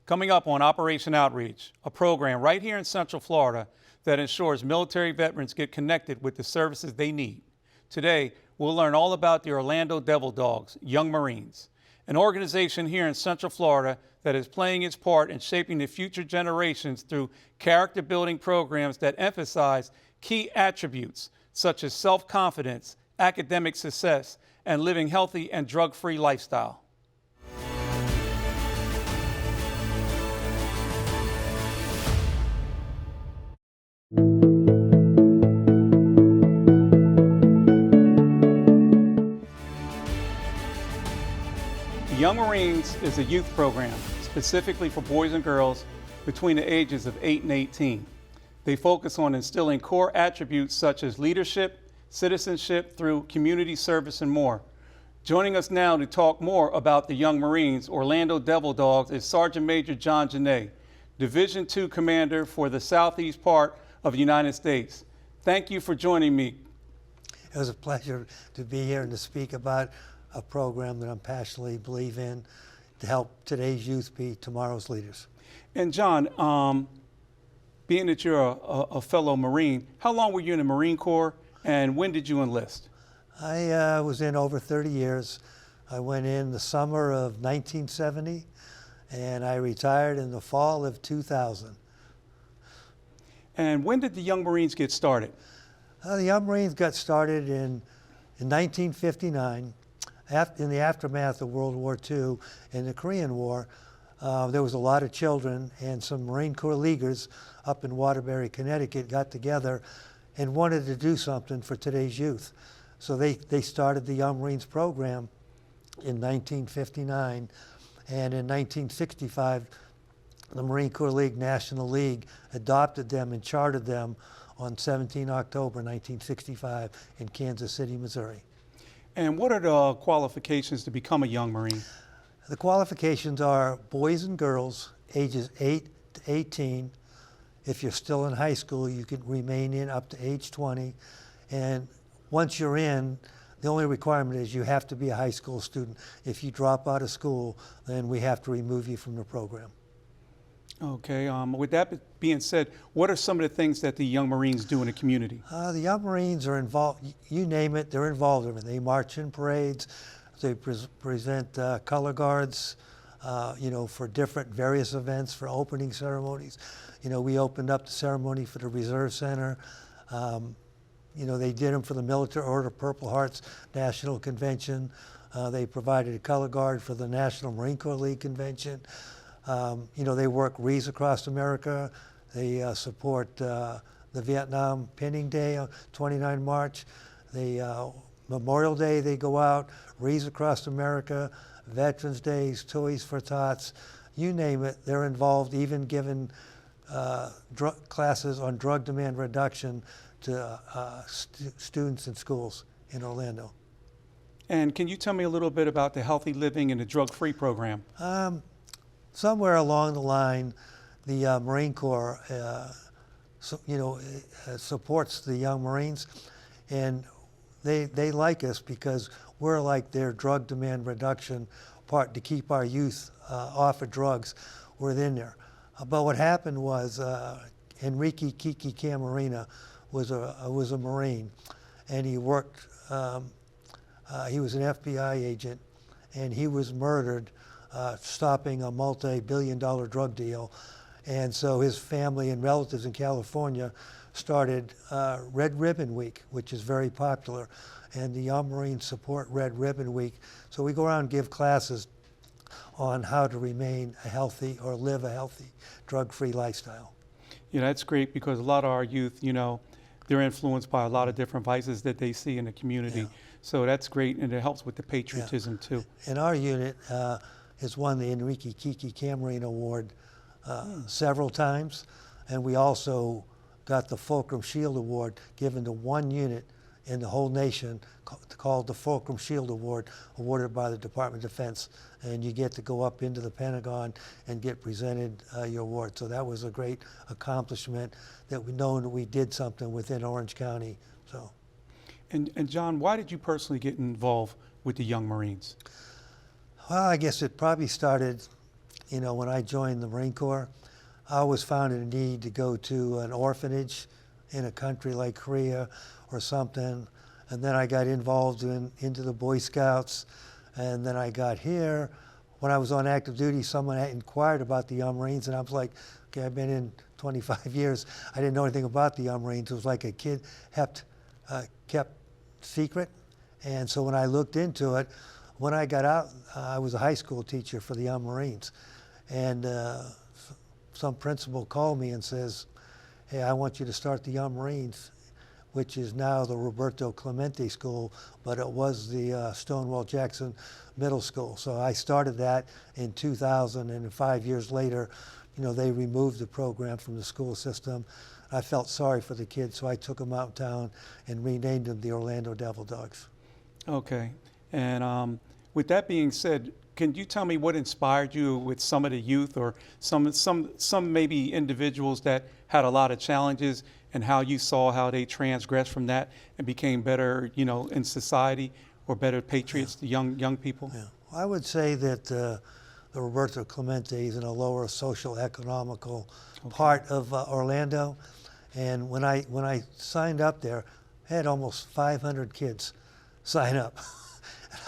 Coming up on Operation Outreach, a program right here in Central Florida that ensures military veterans get connected with the services they need. Today, we'll learn all about the Orlando Devil Dogs, Young Marines, an organization here in Central Florida that is playing its part in shaping the future generations through character-building programs that emphasize key attributes such as self-confidence, academic success, and living healthy and drug-free lifestyle. Young Marines is a youth program specifically for boys and girls between the ages of 8 and 18. They focus on instilling core attributes such as leadership, citizenship through community service, and more. Joining us now to talk more about the Young Marines, Orlando Devil Dogs, is Sergeant Major John Janae, Division II Commander for the Southeast part of the United States. Thank you for joining me. It was a pleasure to be here and to speak about a program that I passionately believe in to help today's youth be tomorrow's leaders. And John, being that you're a fellow Marine, how long were you in the Marine Corps and when did you enlist? I was in over 30 years. I went in the summer of 1970 and I retired in the fall of 2000. And when did the Young Marines get started? The Young Marines got started in 1959. In the aftermath of World War II and the Korean War, there was a lot of children, and some Marine Corps Leaguers up in Waterbury, Connecticut got together and wanted to do something for today's youth. So they started the Young Marines program in 1959, and in 1965, the Marine Corps League National League adopted them and chartered them on 17 October 1965 in Kansas City, Missouri. And what are the qualifications to become a Young Marine? The qualifications are boys and girls ages 8 to 18. If you're still in high school, you can remain in up to age 20. And once you're in, the only requirement is you have to be a high school student. If you drop out of school, then we have to remove you from the program. Okay, with that being said, what are some of the things that the Young Marines do in the community? The Young Marines are involved, you name it, they're involved in it. They march in parades, they present color guards, for different various events, for opening ceremonies. We opened up the ceremony for the Reserve Center. They did them for the Military Order of Purple Hearts National Convention. They provided a color guard for the National Marine Corps League Convention. They work Rees across America. They support the Vietnam Pinning Day on 29 March. Memorial Day, they go out, Rees across America, Veterans Days, Toys for Tots, you name it, they're involved, even giving classes on drug demand reduction to students in schools in Orlando. And can you tell me a little bit about the Healthy Living and the Drug-Free program? Somewhere along the line, the Marine Corps, supports the Young Marines, and they like us because we're like their drug demand reduction part to keep our youth off of drugs. We're in there. But what happened was Enrique Kiki Camarena was a Marine, and he worked. He was an FBI agent, and he was murdered stopping a multi-billion-dollar drug deal. And so his family and relatives in California started Red Ribbon Week, which is very popular. And the Young Marines support Red Ribbon Week. So we go around and give classes on how to remain a healthy or live a healthy drug-free lifestyle. That's great because a lot of our youth, they're influenced by a lot of different vices that they see in the community. Yeah. So that's great, and it helps with the patriotism too. And our unit has won the Enrique Kiki Camarena Award several times, and we also got the Fulcrum Shield Award given to one unit in the whole nation called the Fulcrum Shield Award, awarded by the Department of Defense. And you get to go up into the Pentagon and get presented your award. So that was a great accomplishment that we know that we did something within Orange County. So. And John, why did you personally get involved with the Young Marines? Well, I guess it probably started when I joined the Marine Corps, I always found a need to go to an orphanage in a country like Korea or something. And then I got involved into the Boy Scouts. And then I got here. When I was on active duty, someone had inquired about the Young Marines, and I was like, okay, I've been in 25 years. I didn't know anything about the Young Marines. It was like a kid kept secret. And so when I looked into it, when I got out, I was a high school teacher for the Young Marines. And some principal called me and says, hey, I want you to start the Young Marines, which is now the Roberto Clemente School, but it was the Stonewall Jackson Middle School. So I started that in 2000, and 5 years later, they removed the program from the school system. I felt sorry for the kids, so I took them out of town and renamed them the Orlando Devil Dogs. Okay. And with that being said, can you tell me what inspired you with some of the youth or some maybe individuals that had a lot of challenges, and how you saw how they transgressed from that and became better, in society, or better patriots to young people? Yeah. I would say that the Roberto Clemente is in a lower social economical part of Orlando. And when I signed up there, I had almost 500 kids sign up.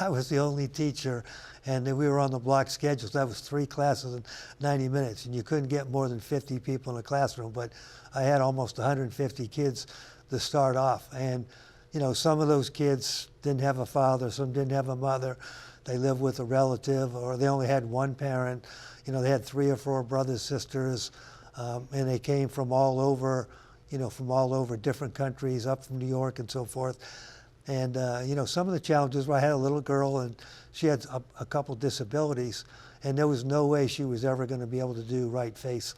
I was the only teacher, and we were on the block schedules. That was 3 classes in 90 minutes, and you couldn't get more than 50 people in a classroom. But I had almost 150 kids to start off. And, some of those kids didn't have a father, some didn't have a mother. They lived with a relative, or they only had one parent. They had 3 or 4 brothers, sisters, and they came from all over, different countries, up from New York and so forth. And, some of the challenges were I had a little girl, and she had a couple disabilities, and there was no way she was ever going to be able to do right face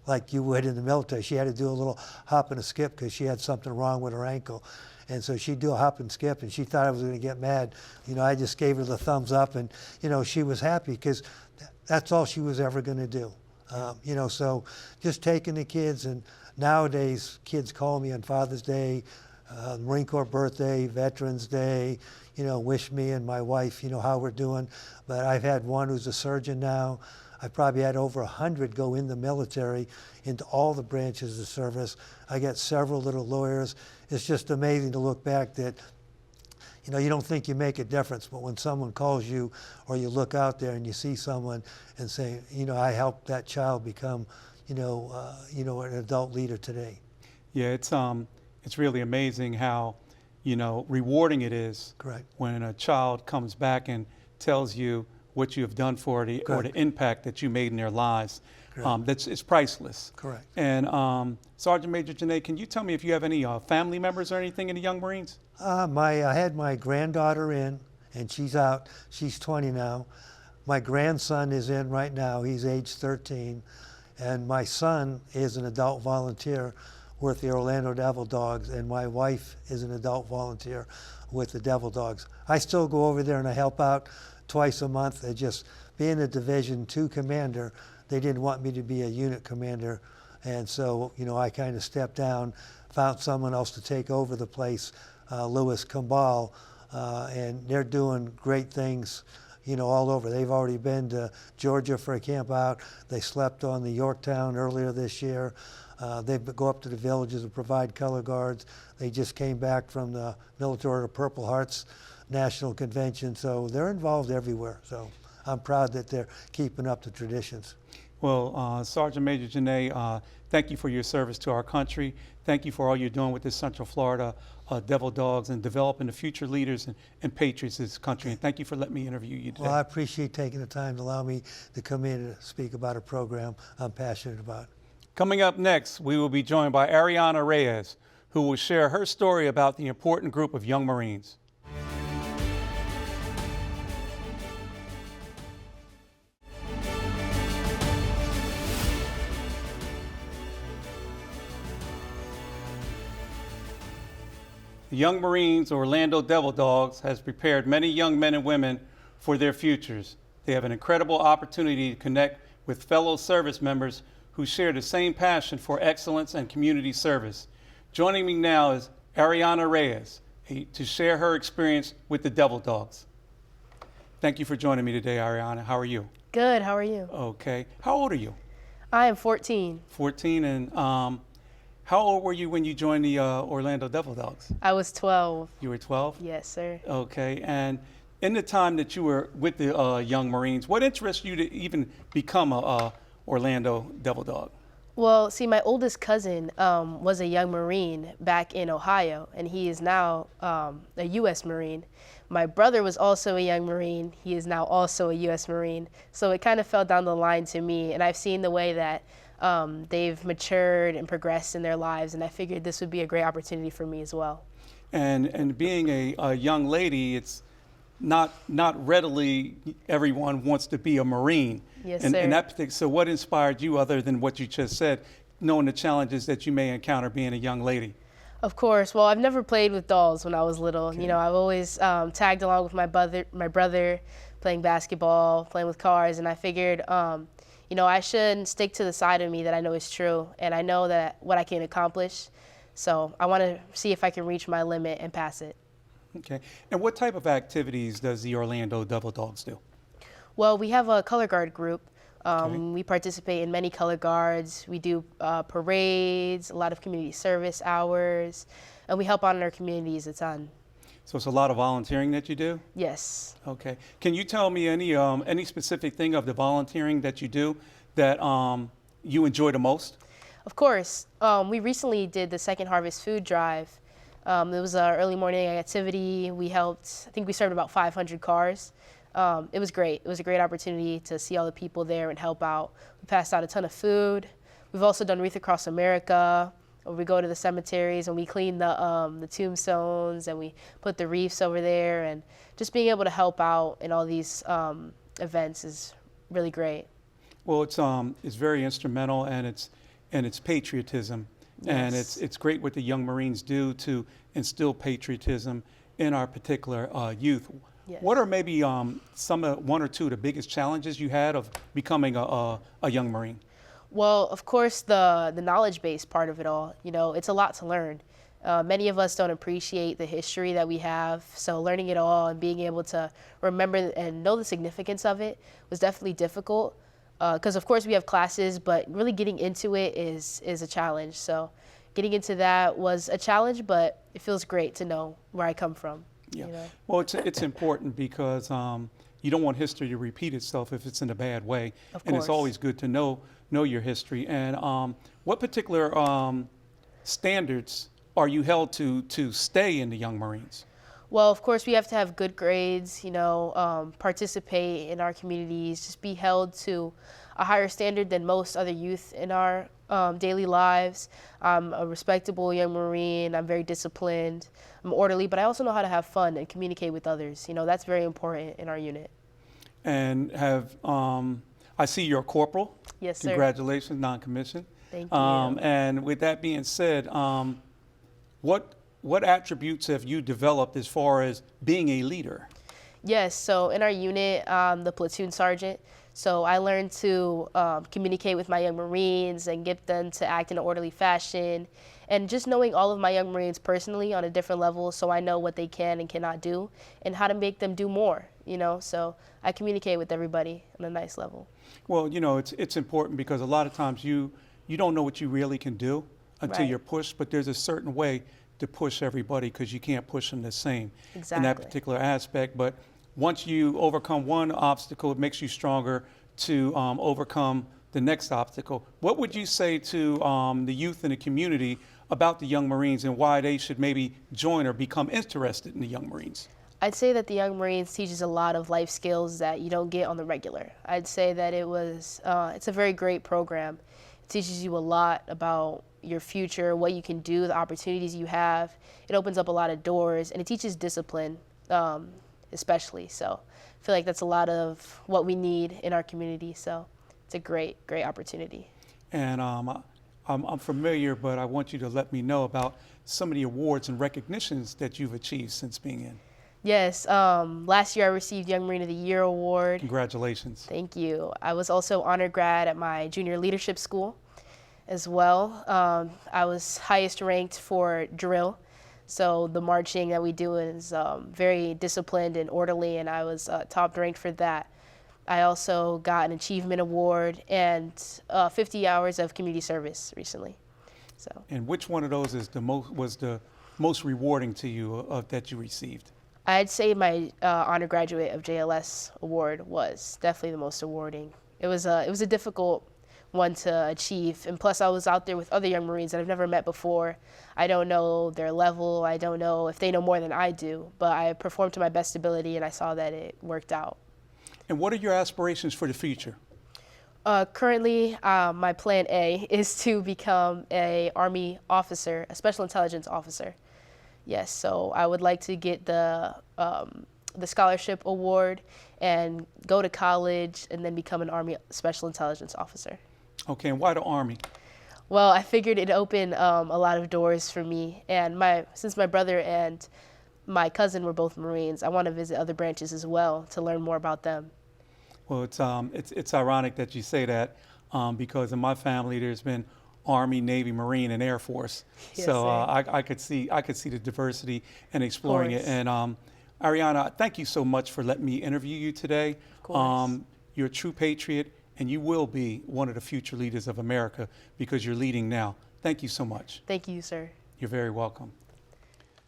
like you would in the military. She had to do a little hop and a skip because she had something wrong with her ankle. And so she'd do a hop and skip, and she thought I was going to get mad. I just gave her the thumbs up, and, she was happy because that's all she was ever going to do. So just taking the kids, and nowadays kids call me on Father's Day, Marine Corps birthday, Veterans Day, wish me and my wife, how we're doing. But I've had one who's a surgeon now. I've probably had over 100 go in the military into all the branches of service. I got several little lawyers. It's just amazing to look back that, you don't think you make a difference, but when someone calls you or you look out there and you see someone and say, I helped that child become, an adult leader today. Yeah, it's really amazing how, rewarding it is. Correct. When a child comes back and tells you what you have done for it, or the impact that you made in their lives. It's priceless. Correct. And Sergeant Major Janae, can you tell me if you have any family members or anything in the Young Marines? I had my granddaughter in, and she's out. She's 20 now. My grandson is in right now. He's age 13. And my son is an adult volunteer with the Orlando Devil Dogs, and my wife is an adult volunteer with the Devil Dogs. I still go over there and I help out twice a month. Just being a Division II commander, they didn't want me to be a unit commander, and so I kind of stepped down, found someone else to take over the place, Louis Cambal, and they're doing great things, all over. They've already been to Georgia for a camp out. They slept on the Yorktown earlier this year. They go up to the villages and provide color guards. They just came back from the Military Order of Purple Hearts National Convention, so they're involved everywhere. So I'm proud that they're keeping up the traditions. Well, Sergeant Major Janae, thank you for your service to our country. Thank you for all you're doing with the Central Florida Devil Dogs and developing the future leaders and patriots of this country. And thank you for letting me interview you today. Well, I appreciate taking the time to allow me to come in and speak about a program I'm passionate about. Coming up next, we will be joined by Arianna Reyes, who will share her story about the important group of Young Marines. The Young Marines, Orlando Devil Dogs, has prepared many young men and women for their futures. They have an incredible opportunity to connect with fellow service members who share the same passion for excellence and community service. Joining me now is Arianna Reyes to share her experience with the Devil Dogs. Thank you for joining me today, Arianna. How are you? Good, how are you? Okay. How old are you? I am 14. 14. And how old were you when you joined the Orlando Devil Dogs? I was 12. You were 12? Yes, sir. Okay. And in the time that you were with the Young Marines, what interested you to even become a Orlando Devil Dog? Well, see, my oldest cousin was a young Marine back in Ohio, and he is now a U.S. Marine. My brother was also a young Marine. He is now also a U.S. Marine. So it kind of fell down the line to me, and I've seen the way that they've matured and progressed in their lives, and I figured this would be a great opportunity for me as well. And being a young lady, it's not readily everyone wants to be a Marine. Yes, and, sir. and that particular, so what inspired you other than what you just said, knowing the challenges that you may encounter being a young lady? Of course. Well, I've never played with dolls when I was little. Okay. You know, I've always tagged along with my brother, playing basketball, playing with cars, and I figured, you know, I should stick to the side of me that I know is true, and I know that what I can accomplish. So I want to see if I can reach my limit and pass it. Okay. And what type of activities does the Orlando Devil Dogs do? Well, we have a color guard group. Okay. We participate in many color guards. We do parades, a lot of community service hours, and we help out in our communities a ton. So it's a lot of volunteering that you do? Yes. Okay. Can you tell me any specific thing of the volunteering that you do that you enjoy the most? Of course. We recently did the Second Harvest Food Drive. It was an early morning activity. We helped, I think we served about 500 cars. It was great. It was a great opportunity to see all the people there and help out. We passed out a ton of food. We've also done Wreath Across America, where we go to the cemeteries and we clean the tombstones and we put the wreaths over there. And just being able to help out in all these events is really great. Well, it's very instrumental, and it's patriotism. And Yes. it's great what the Young Marines do to instill patriotism in our particular youth. Yes. What are maybe one or two of the biggest challenges you had of becoming a Young Marine? Well, of course, the knowledge-based part of it all. You know, it's a lot to learn. Many of us don't appreciate the history that we have, so learning it all and being able to remember and know the significance of it was definitely difficult. Because of course we have classes, but really getting into it is a challenge. So getting into that was a challenge, but it feels great to know where I come from. Yeah. You know? Well, it's important because you don't want history to repeat itself if it's in a bad way. Of And it's course. always good to know your history. And what particular standards are you held to stay in the Young Marines? Well, of course, we have to have good grades, you know, participate in our communities, just be held to a higher standard than most other youth in our daily lives. I'm a respectable young Marine. I'm very disciplined. I'm orderly, but I also know how to have fun and communicate with others. You know, that's very important in our unit. And I see you're a corporal. Yes, sir. Congratulations, non-commissioned. Thank you. And with that being said, what attributes have you developed as far as being a leader? Yes, so in our unit, I'm the platoon sergeant. So I learned to communicate with my young Marines and get them to act in an orderly fashion. And just knowing all of my young Marines personally on a different level, so I know what they can and cannot do and how to make them do more, you know. So I communicate with everybody on a nice level. Well, you know, it's important because a lot of times you don't know what you really can do until Right. you're pushed, but there's a certain way to push everybody because you can't push them the same in that Exactly. particular aspect. But once you overcome one obstacle, it makes you stronger to overcome the next obstacle. What would you say to the youth in the community about the Young Marines and why they should maybe join or become interested in the Young Marines? I'd say that the Young Marines teaches a lot of life skills that you don't get on the regular. I'd say that it's a very great program. It teaches you a lot about your future, what you can do, the opportunities you have. It opens up a lot of doors, and it teaches discipline, especially. So I feel like that's a lot of what we need in our community. So it's a great opportunity. And I'm familiar, but I want you to let me know about some of the awards and recognitions that you've achieved since being in. Yes, last year I received Young Marine of the Year award. Congratulations. Thank you. I was also honor grad at my junior leadership school as well. I was highest ranked for drill. So the marching that we do is very disciplined and orderly, and I was top ranked for that. I also got an achievement award and 50 hours of community service recently. So. And which one of those is was the most rewarding to you that you received? I'd say my honor graduate of JLS award was definitely the most rewarding. It was a difficult one to achieve, and plus I was out there with other young Marines that I've never met before. I don't know their level. I don't know if they know more than I do, but I performed to my best ability, and I saw that it worked out. And what are your aspirations for the future? Currently, my plan A is to become an Army officer, a special intelligence officer. Yes, so I would like to get the scholarship award and go to college and then become an Army special intelligence officer. Okay, and why the Army? Well, I figured it'd open a lot of doors for me, and since my brother and my cousin were both Marines, I want to visit other branches as well to learn more about them. Well, it's ironic that you say that because in my family there's been Army, Navy, Marine, and Air Force. Yes, so sir. I could see the diversity and exploring it. And Arianna, thank you so much for letting me interview you today. Of course. You're a true patriot, and you will be one of the future leaders of America because you're leading now. Thank you so much. Thank you, sir. You're very welcome.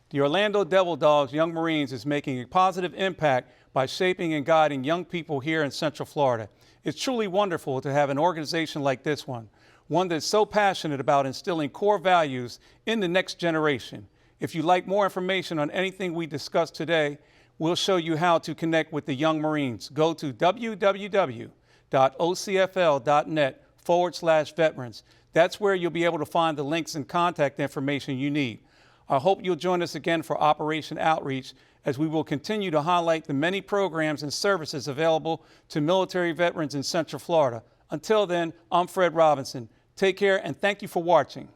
The Orlando Devil Dogs Young Marines is making a positive impact by shaping and guiding young people here in Central Florida. It's truly wonderful to have an organization like this one that's so passionate about instilling core values in the next generation. If you'd like more information on anything we discussed today, we'll show you how to connect with the Young Marines. Go to www.ocfl.net/veterans. That's where you'll be able to find the links and contact information you need. I hope you'll join us again for Operation Outreach, as we will continue to highlight the many programs and services available to military veterans in Central Florida. Until then, I'm Fred Robinson. Take care and thank you for watching.